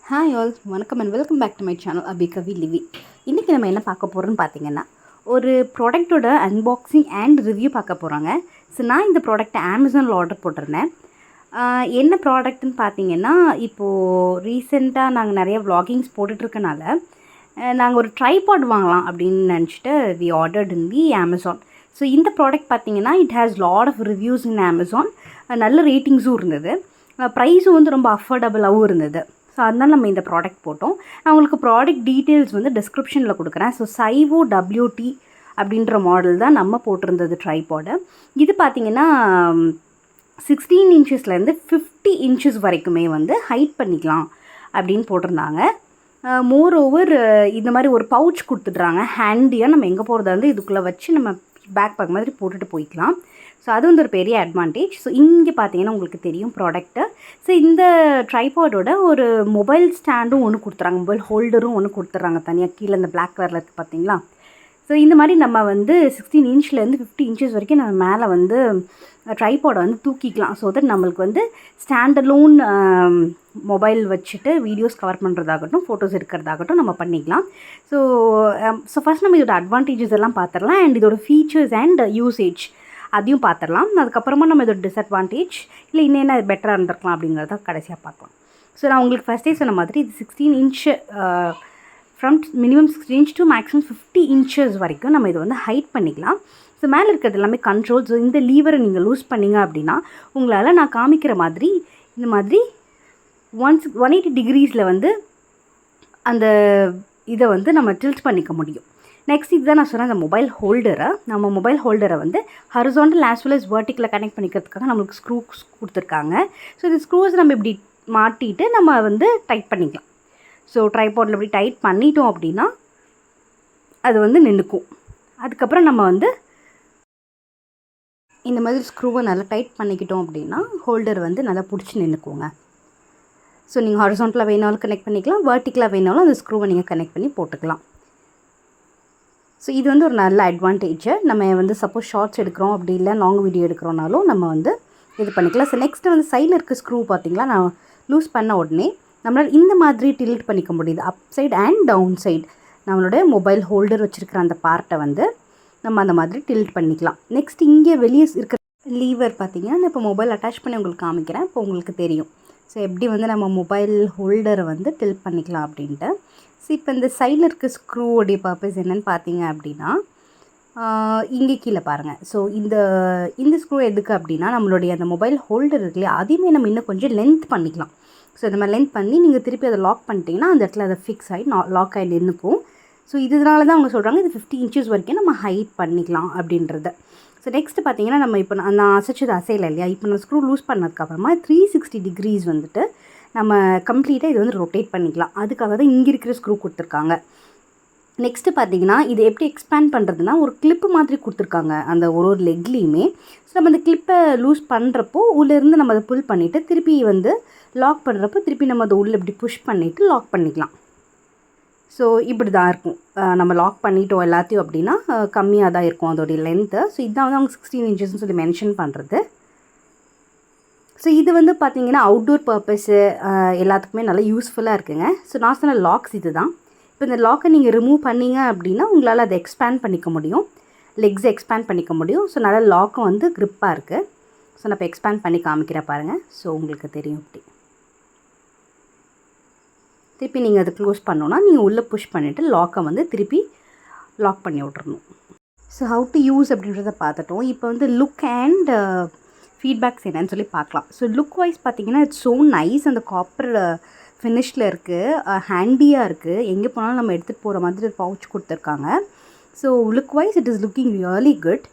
Hi all, வணக்கம் and welcome back to my channel அபிகவி லிவி. இன்றைக்கி நம்ம என்ன பார்க்க போகிறோன்னு பார்த்தீங்கன்னா, ஒரு ப்ராடக்ட்டோட அன்பாக்சிங் அண்ட் ரிவ்யூ பார்க்க போகிறாங்க. ஸோ நான் இந்த ப்ராடக்ட்டை அமேசானில் ஆர்டர் போட்டிருந்தேன். என்ன ப்ராடக்ட்னு பார்த்தீங்கன்னா, இப்போது ரீசெண்டாக நாங்கள் நிறைய vloggings போட்டுட்ருக்கனால நாங்கள் ஒரு ட்ரைபாட் வாங்கலாம் அப்படின்னு நினச்சிட்டு we ordered in the Amazon. So இந்த ப்ராடக்ட் பார்த்தீங்கன்னா, it has lot of reviews in Amazon. நல்ல ரேட்டிங்ஸும் இருந்தது, ப்ரைஸும் வந்து ரொம்ப அஃபோர்டபுளாகவும் இருந்தது. ஸோ அதனால் நம்ம இந்த ப்ராடக்ட் போட்டோம். நான் உங்களுக்கு ப்ராடக்ட் டீட்டெயில்ஸ் வந்து டிஸ்கிரிப்ஷனில் கொடுக்குறேன். ஸோ Syvo WT அப்படின்ற மாடல் தான் நம்ம போட்டிருந்தது ட்ரைபாடு. இது பார்த்திங்கன்னா 16 இன்ச்சஸ்லேருந்து 50 இன்ச்சஸ் வரைக்குமே வந்து ஹைட் பண்ணிக்கலாம் அப்படின்னு போட்டிருந்தாங்க. மோர் ஓவர் இந்த மாதிரி ஒரு பவுச் கொடுத்துட்றாங்க. ஹேண்டியாக நம்ம எங்கே போகிறதா வந்து இதுக்குள்ளே வச்சு நம்ம பேக் பேக் மாதிரி போட்டுட்டு போய்க்கலாம். ஸோ அது வந்து ஒரு பெரிய அட்வான்டேஜ். ஸோ இங்கே பார்த்தீங்கன்னா உங்களுக்கு தெரியும் ப்ராடக்ட்டு. ஸோ இந்த ட்ரைபாடோட ஒரு மொபைல் ஸ்டாண்டும் ஒன்று கொடுத்துறாங்க, மொபைல் ஹோல்டரும் ஒன்று கொடுத்துட்றாங்க தனியாக. கீழே இந்த பிளாக் கலரில் இருக்குது பார்த்தீங்களா. ஸோ இந்த மாதிரி நம்ம வந்து 16 இன்ச்லேருந்து 50 இன்ச்சஸ் வரைக்கும் நம்ம மேலே வந்து ட்ரைபாடை வந்து தூக்கிக்கலாம். ஸோ தட் நம்மளுக்கு வந்து ஸ்டாண்டலோன் மொபைல் வச்சுட்டு வீடியோஸ் கவர் பண்ணுறதாகட்டும், ஃபோட்டோஸ் எடுக்கிறதாகட்டும் நம்ம பண்ணிக்கலாம். ஸோ ஃபஸ்ட் நம்ம இதோட அட்வான்டேஜஸ் எல்லாம் பார்த்துடலாம், அண்ட் இதோட ஃபீச்சர்ஸ் அண்ட் யூசேஜ் அதையும் பார்த்துடலாம். அதுக்கப்புறமா நம்ம இதோட டிஸ்அட்வான்டேஜ் இல்லை இன்னும் என்ன பெட்டராக இருந்திருக்கலாம் அப்படிங்கிறத கடைசியாக பார்க்கலாம். ஸோ நான் உங்களுக்கு ஃபஸ்ட்டே சொன்ன மாதிரி இது 16 inch from minimum 16 inch to maximum 50 inches வரைக்கும் நம்ம இதை வந்து ஹைட் பண்ணிக்கலாம். ஸோ மேலே இருக்கிறது எல்லாமே கண்ட்ரோல். ஸோ இந்த லீவரை நீங்கள் லூஸ் பண்ணிங்க அப்படின்னா உங்களால் நான் காமிக்கிற மாதிரி இந்த மாதிரி 180 டிகிரீஸில் வந்து அந்த இதை வந்து நம்ம டில்ட் பண்ணிக்க முடியும். நெக்ஸ்ட் இதுதான் நான் சொன்னேன், அந்த மொபைல் ஹோல்டரை. நம்ம மொபைல் ஹோல்டரை வந்து ஹரிசாண்டல் ஆஸ் வெல் அஸ் வெர்டிக்கலில் கனெக்ட் பண்ணிக்கிறதுக்காக நம்மளுக்கு ஸ்க்ரூஸ் கொடுத்துருக்காங்க. ஸோ இந்த ஸ்க்ரூஸ் நம்ம இப்படி மாட்டிட்டு நம்ம வந்து டைட் பண்ணிக்கலாம். ஸோ ட்ரைபாடில் இப்படி டைட் பண்ணிட்டோம் அப்படின்னா அது வந்து நின்றுக்கும். அதுக்கப்புறம் நம்ம வந்து இந்த மாதிரி ஸ்க்ரூவை நல்லா டைட் பண்ணிக்கிட்டோம் அப்படின்னா ஹோல்டர் வந்து நல்லா பிடிச்சி நின்றுக்குங்க. ஸோ நீங்கள் ஹரிசாண்டலாக வேணாலும் கனெக்ட் பண்ணிக்கலாம், வெர்டிக்கலாக வேணாலும் அந்த ஸ்க்ரூவை நீங்கள் கனெக்ட் பண்ணி போட்டுக்கலாம். ஸோ இது வந்து ஒரு நல்ல அட்வான்டேஜ். நம்ம வந்து சப்போஸ் ஷார்ட்ஸ் எடுக்கிறோம் அப்படி இல்லை லாங் வீடியோ எடுக்கிறோனாலும் நம்ம வந்து இது பண்ணிக்கலாம். ஸோ நெக்ஸ்ட்டு வந்து சைடில் இருக்க ஸ்க்ரூ பார்த்திங்களா, நான் லூஸ் பண்ண உடனே நம்மளால் இந்த மாதிரி டில்ட் பண்ணிக்க முடியுது, up side and down side. நம்மளோட மொபைல் ஹோல்டர் வச்சுருக்கிற அந்த பார்ட்டை வந்து நம்ம அந்த மாதிரி டில்ட் பண்ணிக்கலாம். நெக்ஸ்ட் இங்கே வெளியே இருக்கிற லீவர் பார்த்திங்கன்னா நான் இப்போ மொபைல் அட்டாச் பண்ணி உங்களுக்கு காமிக்கிறேன், இப்போ உங்களுக்கு தெரியும். ஸோ எப்படி வந்து நம்ம மொபைல் ஹோல்டரை வந்து டில்ட் பண்ணிக்கலாம் அப்படின்ட்டு. ஸோ இப்போ இந்த சைடில் இருக்க ஸ்க்ரூவோடைய பர்பஸ் என்னென்னு பார்த்தீங்க அப்படின்னா, இங்கே கீழே பாருங்கள். ஸோ இந்த ஸ்க்ரூ எதுக்கு அப்படின்னா நம்மளுடைய அந்த மொபைல் ஹோல்டர் இருக்கு இல்லையா, அதையுமே நம்ம இன்னும் கொஞ்சம் லென்த் பண்ணிக்கலாம். ஸோ இந்த மாதிரி லென்த் பண்ணி நீங்கள் திருப்பி அதை லாக் பண்ணிட்டீங்கன்னா அந்த இடத்துல அதை ஃபிக்ஸ் ஆகி லாக் ஆகி நின்றுக்கும். ஸோ இதனால தான் அவங்க சொல்கிறாங்க இது 50 இன்ச்சஸ் வரைக்கும் நம்ம ஹைட் பண்ணிக்கலாம் அப்படின்றத. ஸோ நெக்ஸ்ட்டு பார்த்தீங்கன்னா நம்ம இப்போ நான் அசைச்சது அசையலை இல்லையா, இப்போ நான் ஸ்க்ரூ லூஸ் பண்ணதுக்கப்புறமா 360 டிகிரீஸ் வந்துட்டு நம்ம கம்ப்ளீட்டாக இது வந்து ரொட்டேட் பண்ணிக்கலாம். அதுக்காக தான் இங்கே இருக்கிற ஸ்க்ரூ கொடுத்துருக்காங்க. நெக்ஸ்ட்டு பார்த்தீங்கன்னா இது எப்படி எக்ஸ்பேண்ட் பண்ணுறதுனா ஒரு கிளிப்பு மாதிரி கொடுத்துருக்காங்க அந்த ஒரு லெக்லேயுமே. ஸோ நம்ம அந்த கிளிப்பை லூஸ் பண்ணுறப்போ உள்ளேருந்து நம்ம அதை புல் பண்ணிவிட்டு திருப்பி வந்து லாக் பண்ணுறப்போ திருப்பி நம்ம அதை உள்ளே இப்படி புஷ் பண்ணிவிட்டு லாக் பண்ணிக்கலாம். ஸோ இப்படி தான் இருக்கும். நம்ம லாக் பண்ணிட்டோம் எல்லாத்தையும் அப்படின்னா கம்மியாக தான் இருக்கும் அதோடைய லென்த்து. ஸோ இதுதான் வந்து அவங்க 16 இன்ச்சஸ்ன்னு சொல்லி மென்ஷன் பண்ணுறது. ஸோ இது வந்து பார்த்திங்கன்னா அவுட்டோர் பர்பஸ்ஸு எல்லாத்துக்குமே நல்லா யூஸ்ஃபுல்லாக இருக்குங்க. ஸோ நான் சொன்ன லாக்ஸ் இது தான். இப்போ இந்த லாக்கை நீங்கள் ரிமூவ் பண்ணிங்க அப்படின்னா உங்களால் அதை எக்ஸ்பேண்ட் பண்ணிக்க முடியும், லெக்ஸை எக்ஸ்பேண்ட் பண்ணிக்க முடியும். ஸோ நல்லா லாக்கும் வந்து க்ரிப்பாக இருக்குது. ஸோ நான் இப்போ எக்ஸ்பேண்ட் பண்ணி காமிக்கிறேன் பாருங்கள். ஸோ உங்களுக்கு தெரியும் இப்படி. திருப்பி நீங்கள் அதை க்ளோஸ் பண்ணோன்னா நீங்கள் உள்ளே புஷ் பண்ணிவிட்டு லாக்கை வந்து திருப்பி லாக் பண்ணி விட்றணும். ஸோ ஹவு டு யூஸ் அப்படின்றத பார்த்துட்டோம். இப்போ வந்து லுக் அண்ட் ஃபீட்பேக்ஸ் என்னன்னு சொல்லி பார்க்கலாம். ஸோ லுக் வைஸ் பார்த்தீங்கன்னா இட்ஸ் ஸோ நைஸ். அந்த காப்பர் ஃபினிஷில் இருக்குது, ஹேண்டியாக இருக்குது, எங்கே போனாலும் நம்ம எடுத்துகிட்டு போகிற மாதிரி பவுச் கொடுத்துருக்காங்க. So look wise it is looking really good.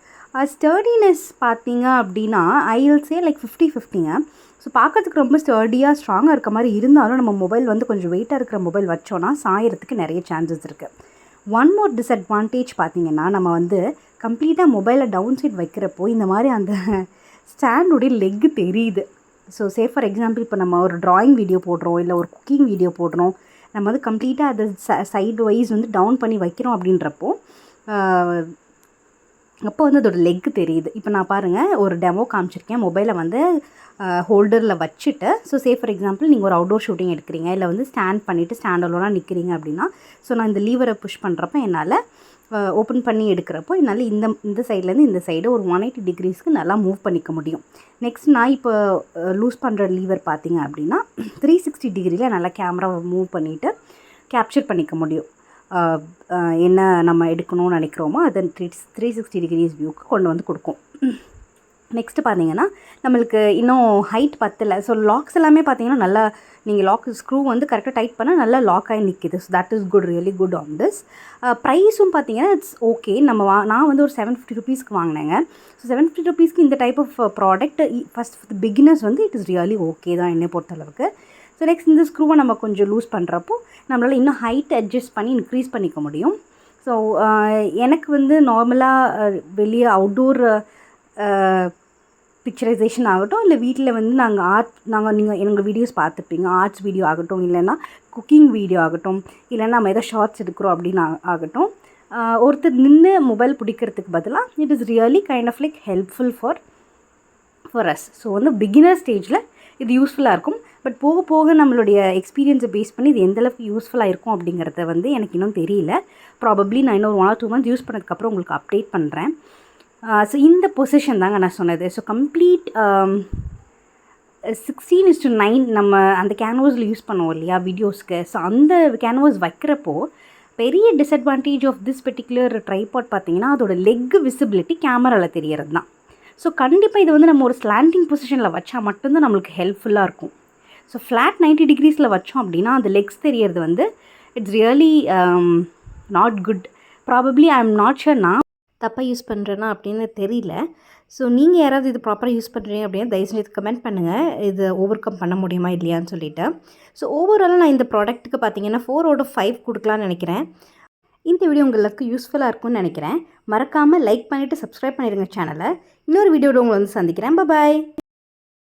Sturdiness பார்த்தீங்க அப்படின்னா ஐ வில் சே லைக் 50-50ங்க. ஸோ பார்க்குறதுக்கு ரொம்ப ஸ்டர்டியாக ஸ்ட்ராங்காக இருக்க மாதிரி இருந்தாலும் நம்ம மொபைல் வந்து கொஞ்சம் வெயிட்டாக இருக்கிற மொபைல் வச்சோன்னா சாயறதுக்கு நிறைய சான்சஸ் இருக்குது. ஒன் மோர் டிஸ்அட்வான்டேஜ் பார்த்திங்கன்னா நம்ம வந்து கம்ப்ளீட்டாக மொபைலை டவுன் சைட் வைக்கிறப்போ இந்த மாதிரி அந்த ஸ்டாண்டுடைய லெக்கு தெரியுது. ஸோ சே ஃபார் எக்ஸாம்பிள் இப்போ நம்ம ஒரு ட்ராயிங் வீடியோ போடுறோம் இல்லை ஒரு குக்கிங் வீடியோ போடுறோம், நம்ம வந்து கம்ப்ளீட்டாக அதை சைடு வைஸ் வந்து டவுன் பண்ணி வைக்கிறோம் அப்படின்றப்போ அப்போ வந்து அதோட லெக் தெரியுது. இப்போ நான் பாருங்கள் ஒரு டெமோ காமிச்சிருக்கேன். மொபைலை வந்து ஹோல்டரில் வச்சுட்டு, ஸோ ஃபார் எக்ஸாம்பிள் நீங்கள் ஒரு அவுட்டோர் ஷூட்டிங் எடுக்கிறீங்க, இல்லை வந்து ஸ்டாண்ட் பண்ணிவிட்டு ஸ்டாண்ட் அலோனாக நிற்கிறீங்க அப்படின்னா, ஸோ நான் இந்த லீவரை புஷ் பண்ணுறப்ப என்னால் ஓப்பன் பண்ணி எடுக்கிறப்போ என்னால் இந்த சைட்லேருந்து இந்த சைடு ஒரு 180 டிகிரிஸ்க்கு நல்லா மூவ் பண்ணிக்க முடியும். நெக்ஸ்ட் நான் இப்போ லூஸ் பண்ணுற லீவர் பார்த்தீங்க அப்படின்னா 360 டிகிரியில் நல்லா கேமராவை மூவ் பண்ணிவிட்டு கேப்சர் பண்ணிக்க முடியும். என்ன நம்ம எடுக்கணும்னு நினைக்கிறோமோ அதை 360 டிகிரிஸ் வியூக்கு கொண்டு வந்து கொடுக்கும். நெக்ஸ்ட்டு பார்த்தீங்கன்னா நம்மளுக்கு இன்னும் ஹைட் பத்தலை. ஸோ லாக்ஸ் எல்லாமே பார்த்தீங்கன்னா நல்லா நீங்கள் லாக் ஸ்க்ரூ வந்து கரெக்டாக டைட் பண்ணால் நல்லா லாக் ஆகி நிற்கிது. So that is good, really good on this. ப்ரைஸும் பார்த்தீங்கன்னா இட்ஸ் ஓகே. நான் வந்து ஒரு 750 ருபீஸ்க்கு வாங்கினேங்க. ஸோ 750 ருபீஸ்க்கு இந்த type of product first beginners வந்து இட் இஸ் ரியலி ஓகே தான் என்னை பொறுத்தளவுக்கு. ஸோ நெக்ஸ்ட் இந்த ஸ்க்ரூவை நம்ம கொஞ்சம் லூஸ் பண்ணுறப்போ நம்மளால் இன்னும் ஹைட் அட்ஜஸ்ட் பண்ணி இன்க்ரீஸ் பண்ணிக்க முடியும். ஸோ எனக்கு வந்து நார்மலாக வெளியே அவுட்டோர் பிக்சரைசேஷன் ஆகட்டும், இல்லை வீட்டில் வந்து நீங்கள் எங்கள் வீடியோஸ் பார்த்துப்பீங்க, ஆர்ட்ஸ் வீடியோ ஆகட்டும், இல்லைன்னா குக்கிங் வீடியோ ஆகட்டும், இல்லைன்னா நம்ம எதாவது ஷார்ட்ஸ் எடுக்கிறோம் அப்படின்னு ஆகட்டும், ஒருத்தர் நின்று மொபைல் பிடிக்கிறதுக்கு பதிலாக it is really kind of like helpful for us. So வந்து பிகினர் ஸ்டேஜில் இது யூஸ்ஃபுல்லாக இருக்கும். பட் போக போக நம்மளுடைய எக்ஸ்பீரியன்ஸை பேஸ் பண்ணி இது எந்தளவுக்கு யூஸ்ஃபுல்லாக இருக்கும் அப்படிங்கிறத வந்து எனக்கு இன்னும் தெரியல. ப்ராபப்ளி நான் இன்னும் 1 or 2 months யூஸ் பண்ணதுக்கப்புறம் உங்களுக்கு அப்டேட் பண்ணுறேன். ஸோ இந்த பொசிஷன் தாங்க நான் சொன்னது. ஸோ கம்ப்ளீட் 16:9 நம்ம அந்த கேன்வாஸில் யூஸ் பண்ணுவோம் இல்லையா வீடியோஸ்க்கு. ஸோ அந்த கேன்வாஸ் வைக்கிறப்போ பெரிய disadvantage of this particular tripod பார்த்தீங்கன்னா அதோட லெக் விசிபிலிட்டி கேமராவில் தெரியறது தான். ஸோ கண்டிப்பாக இது வந்து நம்ம ஒரு ஸ்லாண்டிங் பொசிஷனில் வச்சா மட்டும்தான் நம்மளுக்கு ஹெல்ப்ஃபுல்லாக இருக்கும். ஸோ ஃப்ளாட் 90 டிகிரிஸில் வச்சோம் அப்படின்னா அந்த லெக்ஸ் தெரியறது வந்து it's really not good. Probably I am not sure நான் தப்பாக யூஸ் பண்ணுறேன்னா அப்படின்னு தெரியல. ஸோ நீங்கள் யாராவது இது ப்ராப்பராக யூஸ் பண்ணுறீங்க அப்படின்னா தயவுசெய்து கமெண்ட் பண்ணுங்கள், இது ஓவர் கம் பண்ண முடியுமா இல்லையான்னு சொல்லிவிட்டு. ஸோ ஓவரால் நான் இந்த ப்ராடக்ட்டுக்கு பார்த்தீங்கன்னா 4 out of 5 கொடுக்கலான்னு நினைக்கிறேன். இந்த வீடியோ உங்களுக்கு யூஸ்ஃபுல்லாக இருக்கும்னு நினைக்கிறேன். மறக்காமல் லைக் பண்ணிவிட்டு சப்ஸ்கிரைப் பண்ணிடுங்க சேனலை. இன்னொரு வீடியோட உங்களை வந்து சந்திக்கிறேன். பாய்.